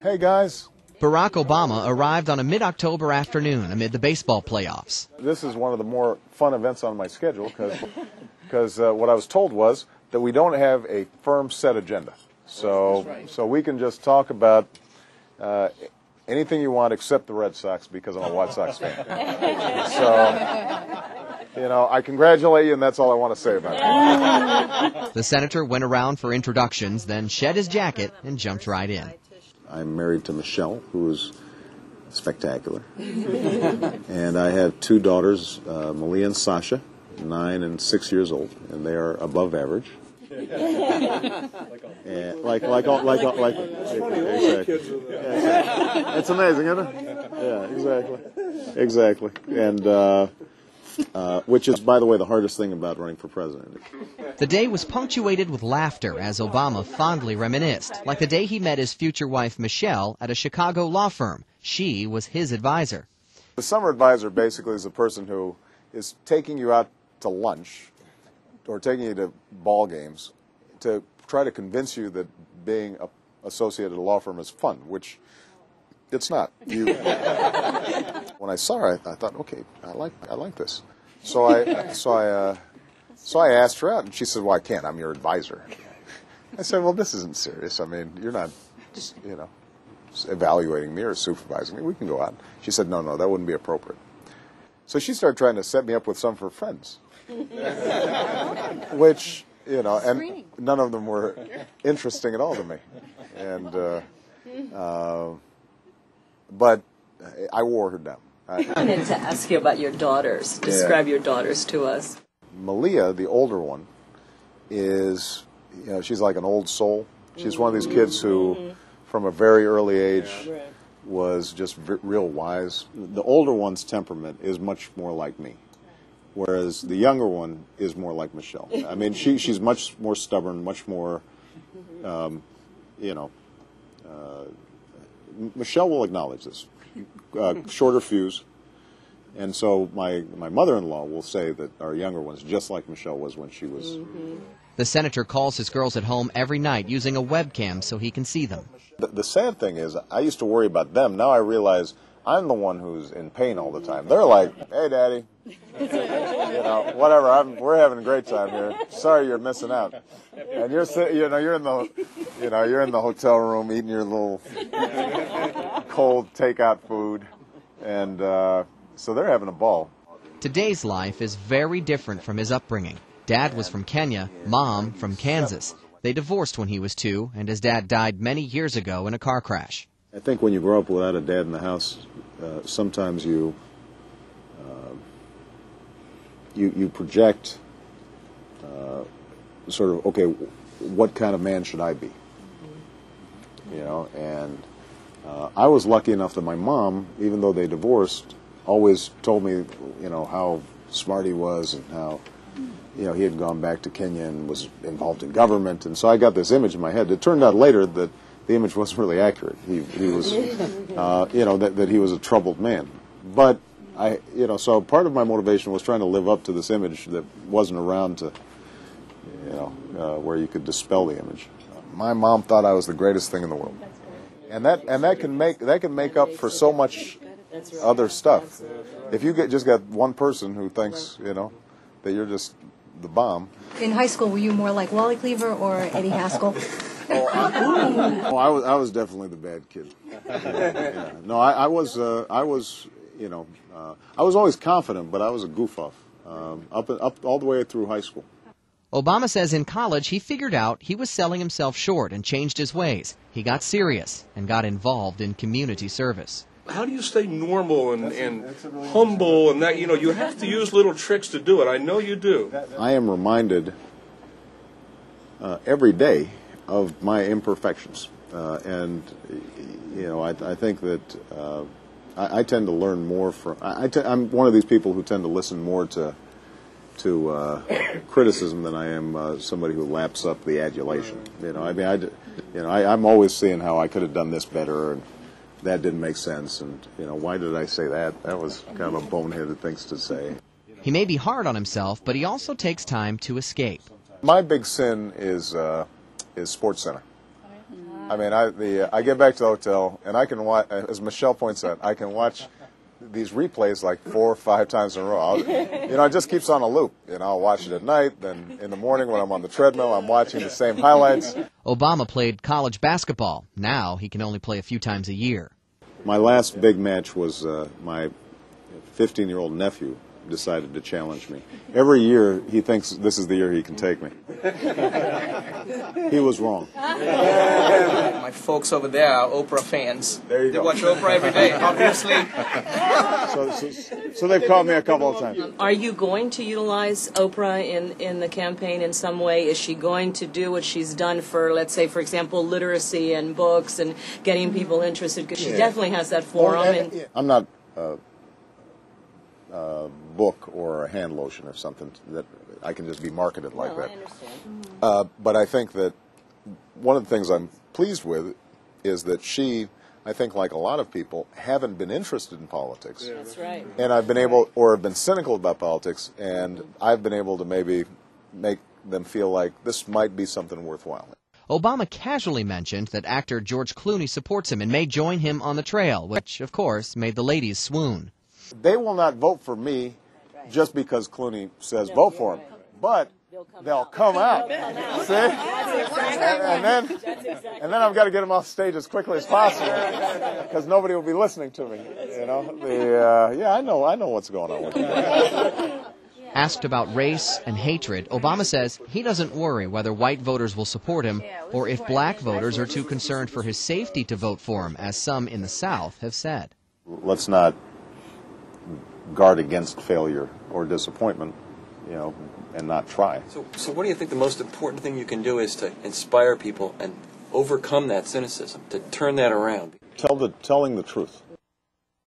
Hey, guys. Barack Obama arrived on a mid-October afternoon amid the baseball playoffs. This is one of the more fun events on my schedule because what I was told was that we don't have a firm set agenda. So we can just talk about anything you want except the Red Sox because I'm a White Sox fan. So, I congratulate you, and that's all I want to say about it. The senator went around for introductions, then shed his jacket and jumped right in. I'm married to Michelle, who is spectacular. And I have two daughters, Malia and Sasha, 9 and 6 years old, and they are above average. And exactly. It's amazing, isn't it? Yeah, exactly. And which is, by the way, the hardest thing about running for president. The day was punctuated with laughter as Obama fondly reminisced, like the day he met his future wife Michelle at a Chicago law firm. She was his advisor. The summer advisor basically is a person who is taking you out to lunch or taking you to ball games to try to convince you that being associated at a law firm is fun, which it's not. When I saw her, I thought, okay, I like this. So I asked her out, and she said, "Well, I can't. I'm your advisor." I said, "Well, this isn't serious. I mean, you're not, evaluating me or supervising me. We can go out." She said, "No, that wouldn't be appropriate." So she started trying to set me up with some of her friends, which, and none of them were interesting at all to me. And but I wore her down. I wanted to ask you about your daughters. Describe your daughters to us. Malia, the older one, is, she's like an old soul. She's one of these kids who, from a very early age, was just real wise. The older one's temperament is much more like me, whereas the younger one is more like Michelle. I mean, she's much more stubborn, much more, Michelle will acknowledge this. Shorter fuse. And so my mother-in-law will say that our younger one's just like Michelle was when she was. The senator calls his girls at home every night using a webcam so he can see them. The sad thing is, I used to worry about them. Now I realize I'm the one who's in pain all the time. They're like, "Hey, Daddy, whatever. We're having a great time here. Sorry, you're missing out." And you're in the hotel room eating your little cold takeout food, and so they're having a ball. Today's life is very different from his upbringing. Dad was from Kenya, Mom from Kansas. They divorced when he was 2, and his dad died many years ago in a car crash. I think when you grow up without a dad in the house, sometimes you project sort of, okay, what kind of man should I be? And I was lucky enough that my mom, even though they divorced, always told me, how smart he was and how, he had gone back to Kenya and was involved in government. And so I got this image in my head. It turned out later that the image wasn't really accurate. He was, that he was a troubled man. But so part of my motivation was trying to live up to this image that wasn't around to, where you could dispel the image. My mom thought I was the greatest thing in the world, and that can make up for so much other stuff. If you just got one person who thinks, that you're just the bomb. In high school, were you more like Wally Cleaver or Eddie Haskell? I was definitely the bad kid. Yeah. No, I was always confident, but I was a goof off up all the way through high school. Obama says in college he figured out he was selling himself short and changed his ways. He got serious and got involved in community service. How do you stay normal and humble and that, you have to use little tricks to do it. I know you do. I am reminded every day of my imperfections. And I think that I tend to learn more from, I'm one of these people who tend to listen more to criticism than I am somebody who laps up the adulation. I'm always seeing how I could have done this better, and that didn't make sense, and why did I say that? That was kind of a boneheaded thing to say. He may be hard on himself, but he also takes time to escape. My big sin is SportsCenter. I mean, I get back to the hotel, and I can watch, as Michelle points out, I can watch these replays like 4 or 5 times in a row. It just keeps on a loop. I'll watch it at night, then in the morning when I'm on the treadmill, I'm watching the same highlights. Obama played college basketball. Now he can only play a few times a year. My last big match was my 15-year-old nephew decided to challenge me. Every year he thinks this is the year he can take me. He was wrong. My folks over there are Oprah fans. There you They go. watch Oprah every day, obviously. So they've called me a couple of times. Are you going to utilize Oprah in the campaign in some way? Is she going to do what she's done for, let's say, for example, literacy and books and getting people interested? Because she definitely has that forum. I'm not a book or a hand lotion or something that I can just be marketed like that. I understand. But I think that one of the things I'm pleased with is that she, I think like a lot of people, haven't been interested in politics. That's right. And I've been able, or have been cynical about politics, and I've been able to maybe make them feel like this might be something worthwhile. Obama casually mentioned that actor George Clooney supports him and may join him on the trail, which, of course, made the ladies swoon. They will not vote for me just because Clooney says vote for him, but they'll come out. See? And then I've got to get them off stage as quickly as possible because nobody will be listening to me. I know what's going on with me. Asked about race and hatred, Obama says he doesn't worry whether white voters will support him or if black voters are too concerned for his safety to vote for him, as some in the South have said. Let's not guard against failure or disappointment, and not try. So what do you think the most important thing you can do is to inspire people and overcome that cynicism, to turn that around? Telling the truth.